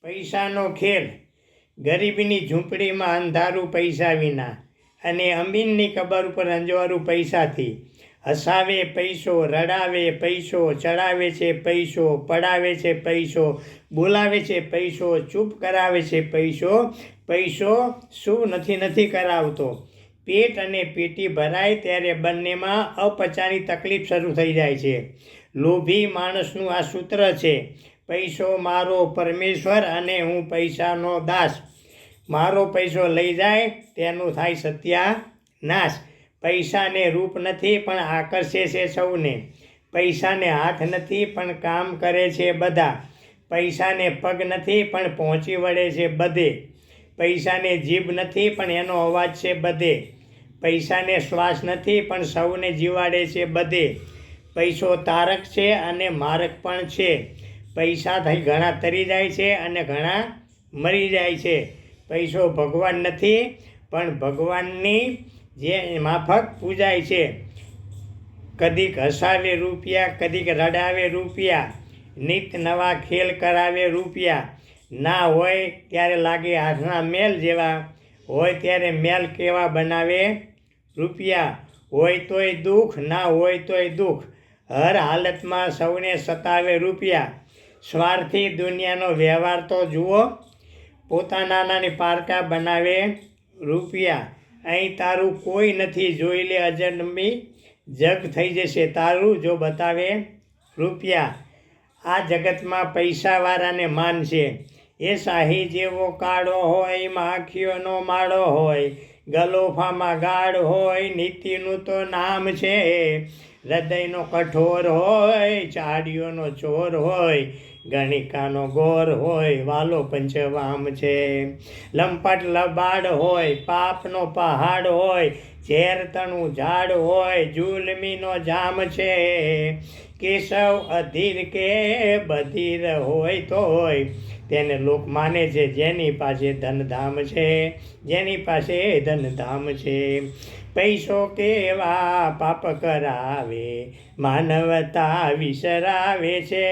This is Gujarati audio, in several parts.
પૈસાનો ખેલ, ગરીબની ઝૂંપડીમાં અંધારું પૈસા વિના, અને અમીનની કબર ઉપર અંજવાળું પૈસાથી. હસાવે પૈસો, રડાવે પૈસો, ચડાવે છે પૈસો, પડાવે છે પૈસો, બોલાવે છે પૈસો, ચૂપ કરાવે છે પૈસો. પૈસો શું નથી કરાવતો. પેટ અને પેટી ભરાય ત્યારે બંનેમાં અપચાની તકલીફ શરૂ થઈ જાય છે. લોભી માણસનું આ સૂત્ર છે: પૈસો મારો પરમેશ્વર અને હું પૈસાનો દાસ. મારો પૈસો લઈ જાય તેનું થાય સત્યાનાશ. પૈસાને રૂપ નથી પણ આકર્ષે છે સૌને. પૈસાને હાથ નથી પણ કામ કરે છે બધા. પૈસાને પગ નથી પણ પહોંચી વળે છે બધે. પૈસાને જીભ નથી પણ એનો અવાજ છે બધે. પૈસાને શ્વાસ નથી પણ સૌને જીવાડે છે બધે. પૈસો તારક છે અને મારક પણ છે. પૈસાથી ઘણા તરી જાય છે અને ઘણા મરી જાય છે. પૈસો ભગવાન નથી પણ ભગવાનની જે માફક પૂજાય છે. કદીક હસાવે રૂપિયા, કદીક રડાવે રૂપિયા, નિત નવા ખેલ કરાવે રૂપિયા. ના હોય ત્યારે લાગે હાથના મેલ જેવા, હોય ત્યારે મેલ કેવા બનાવે રૂપિયા. હોય તોય દુઃખ, ના હોય તોય દુઃખ, હર હાલતમાં સૌને સતાવે રૂપિયા. સ્વાર્થી દુનિયાનો વ્યવહાર તો જુઓ, પોતાનાની પારકા બનાવે રૂપિયા. અહીં તારું કોઈ નથી, જોઈ લે અજનબી જગ થઈ જશે તારું જો બતાવે રૂપિયા. આ જગતમાં પૈસાવાળાને માન છે. એ શાહી જેવો કાળો હોય, માખીઓનો માળો હોય, ગલોફામાં ગાઢ હોય, નીતિનું તો નામ છે. હૃદયનો કઠોર હોય, ચાડીઓનો ચોર હોય, ગણિકાનો ગોર હોય, વાલો પંચવામ છે. લંપટ લબાડ હોય, પાપનો પહાડ હોય, ઝેર તણું ઝાડ હોય, જુલમીનો જામ છે. કેશવ અધીર કે બધીર હોય તોય તેને લોક માને છે જેની પાસે ધનધામ છે, જેની પાસે ધનધામ છે. પૈસો કેવા પાપ કરાવે, માનવતા વિસરાવે છે.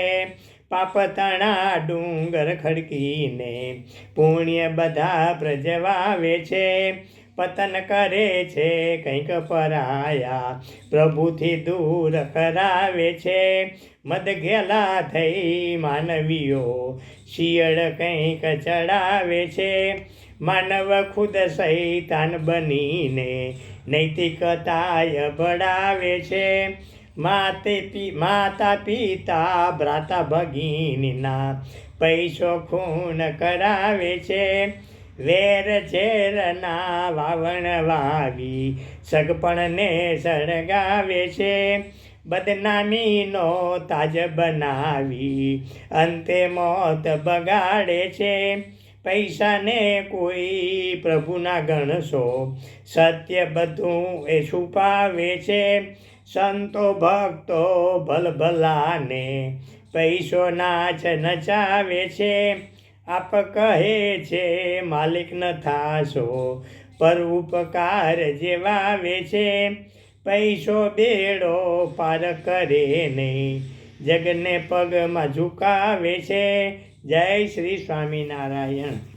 પાપ તણા ડુંગર ખડકીને, પુણ્ય બધા પ્રજવાવે છે. પતન કરે છે કંઈક પરાયા, પ્રભુથી દૂર કરાવે છે. મદઘેલા થઈ માનવીઓ, શિયળ કંઈક ચડાવે છે. માનવ ખુદ શૈતાન બનીને, નૈતિકતાય ભળાવે છે. માતા પિતા ભ્રાતા ભગીનીના, પૈસો ખૂન કરાવે છે. વેર ઝેરના વાવણ વાવી, સગપણને સળગાવે છે. બદનામીનો તાજ બનાવી, અંતે મોત બગાડે છે. પૈસાને કોઈ પ્રભુના ગણશો, સત્ય બધું એ છુપાવે છે. સંતો ભક્તો ભલભલાને, પૈસો નાચ નચાવે છે. આપ કહે છે માલિક ન થાશો, પર ઉપકાર જેવાવે છે. પૈસો બેડો પાર કરે નહીં, જગને પગમાં ઝુકાવે છે. જય શ્રી સ્વામિનારાયણ.